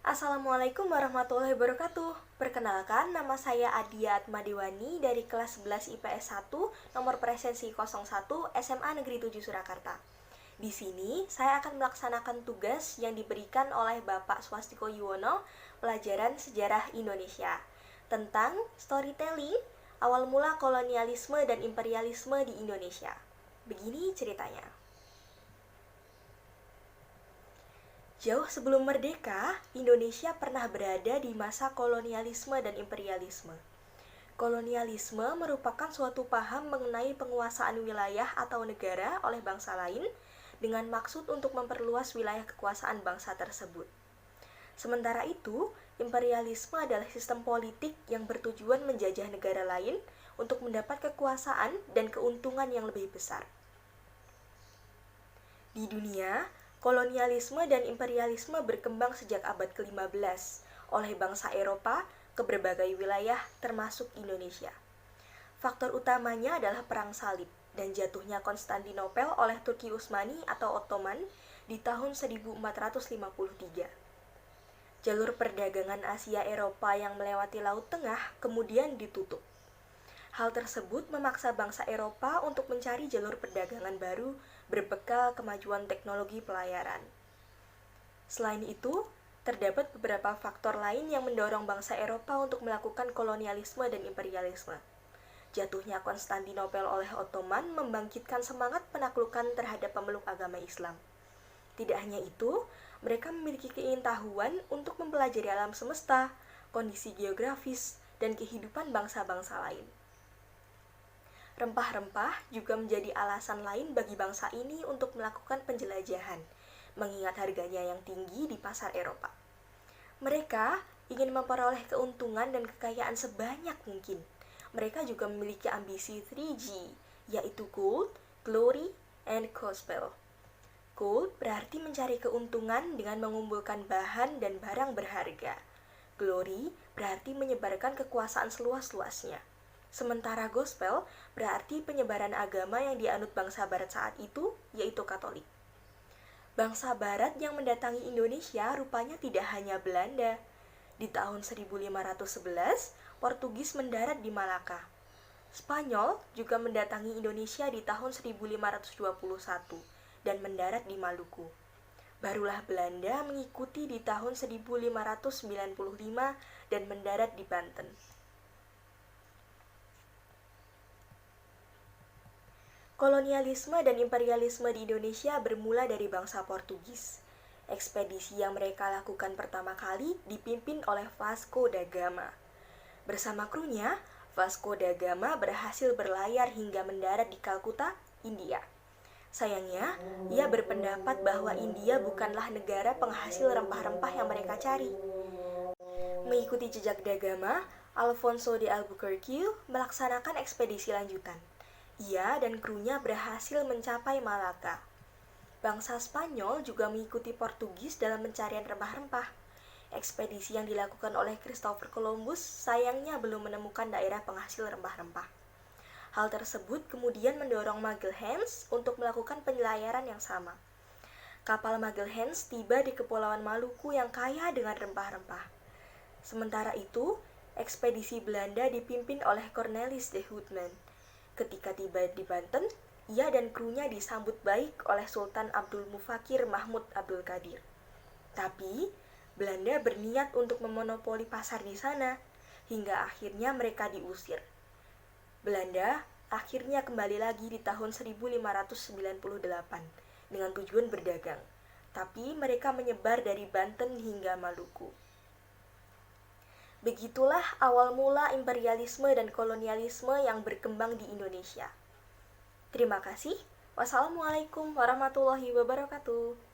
Assalamualaikum warahmatullahi wabarakatuh. Perkenalkan, nama saya Adia Atmadiwani dari kelas 11 IPS 1, nomor presensi 01 SMA Negeri 7 Surakarta. Di sini, saya akan melaksanakan tugas yang diberikan oleh Bapak Swastiko Yuwono, pelajaran sejarah Indonesia, tentang storytelling, awal mula kolonialisme dan imperialisme di Indonesia. Begini ceritanya. Jauh sebelum merdeka, Indonesia pernah berada di masa kolonialisme dan imperialisme. Kolonialisme merupakan suatu paham mengenai penguasaan wilayah atau negara oleh bangsa lain dengan maksud untuk memperluas wilayah kekuasaan bangsa tersebut. Sementara itu, imperialisme adalah sistem politik yang bertujuan menjajah negara lain untuk mendapat kekuasaan dan keuntungan yang lebih besar. Di dunia, kolonialisme dan imperialisme berkembang sejak abad ke-15 oleh bangsa Eropa ke berbagai wilayah termasuk Indonesia. Faktor utamanya adalah Perang Salib dan jatuhnya Konstantinopel oleh Turki Utsmani atau Ottoman di tahun 1453. Jalur perdagangan Asia Eropa yang melewati Laut Tengah kemudian ditutup. Hal tersebut memaksa bangsa Eropa untuk mencari jalur perdagangan baru berbekal kemajuan teknologi pelayaran. Selain itu, terdapat beberapa faktor lain yang mendorong bangsa Eropa untuk melakukan kolonialisme dan imperialisme. Jatuhnya Konstantinopel oleh Ottoman membangkitkan semangat penaklukan terhadap pemeluk agama Islam. Tidak hanya itu, mereka memiliki keingintahuan untuk mempelajari alam semesta, kondisi geografis, dan kehidupan bangsa-bangsa lain. Rempah-rempah juga menjadi alasan lain bagi bangsa ini untuk melakukan penjelajahan, mengingat harganya yang tinggi di pasar Eropa. Mereka ingin memperoleh keuntungan dan kekayaan sebanyak mungkin. Mereka juga memiliki ambisi 3G, yaitu gold, glory, and gospel. Gold berarti mencari keuntungan dengan mengumpulkan bahan dan barang berharga. Glory berarti menyebarkan kekuasaan seluas-luasnya. Sementara gospel berarti penyebaran agama yang dianut bangsa barat saat itu, yaitu Katolik. Bangsa barat yang mendatangi Indonesia rupanya tidak hanya Belanda. Di tahun 1511, Portugis mendarat di Malaka. Spanyol juga mendatangi Indonesia di tahun 1521 dan mendarat di Maluku. Barulah Belanda mengikuti di tahun 1595 dan mendarat di Banten. Kolonialisme dan imperialisme di Indonesia bermula dari bangsa Portugis. Ekspedisi yang mereka lakukan pertama kali dipimpin oleh Vasco da Gama. Bersama krunya, Vasco da Gama berhasil berlayar hingga mendarat di Kalkuta, India. Sayangnya, ia berpendapat bahwa India bukanlah negara penghasil rempah-rempah yang mereka cari. Mengikuti jejak da Gama, Alfonso de Albuquerque melaksanakan ekspedisi lanjutan. Ia dan krunya berhasil mencapai Malaka. Bangsa Spanyol juga mengikuti Portugis dalam pencarian rempah-rempah. Ekspedisi yang dilakukan oleh Christopher Columbus sayangnya belum menemukan daerah penghasil rempah-rempah. Hal tersebut kemudian mendorong Magelhaens untuk melakukan penyelayaran yang sama. Kapal Magelhaens tiba di Kepulauan Maluku yang kaya dengan rempah-rempah. Sementara itu, ekspedisi Belanda dipimpin oleh Cornelis de Houtman. Ketika tiba di Banten, ia dan krunya disambut baik oleh Sultan Abdul Mufakir Mahmud Abdul Qadir. Tapi, Belanda berniat untuk memonopoli pasar di sana, hingga akhirnya mereka diusir. Belanda akhirnya kembali lagi di tahun 1598 dengan tujuan berdagang, tapi mereka menyebar dari Banten hingga Maluku. Begitulah awal mula imperialisme dan kolonialisme yang berkembang di Indonesia. Terima kasih. Wassalamualaikum warahmatullahi wabarakatuh.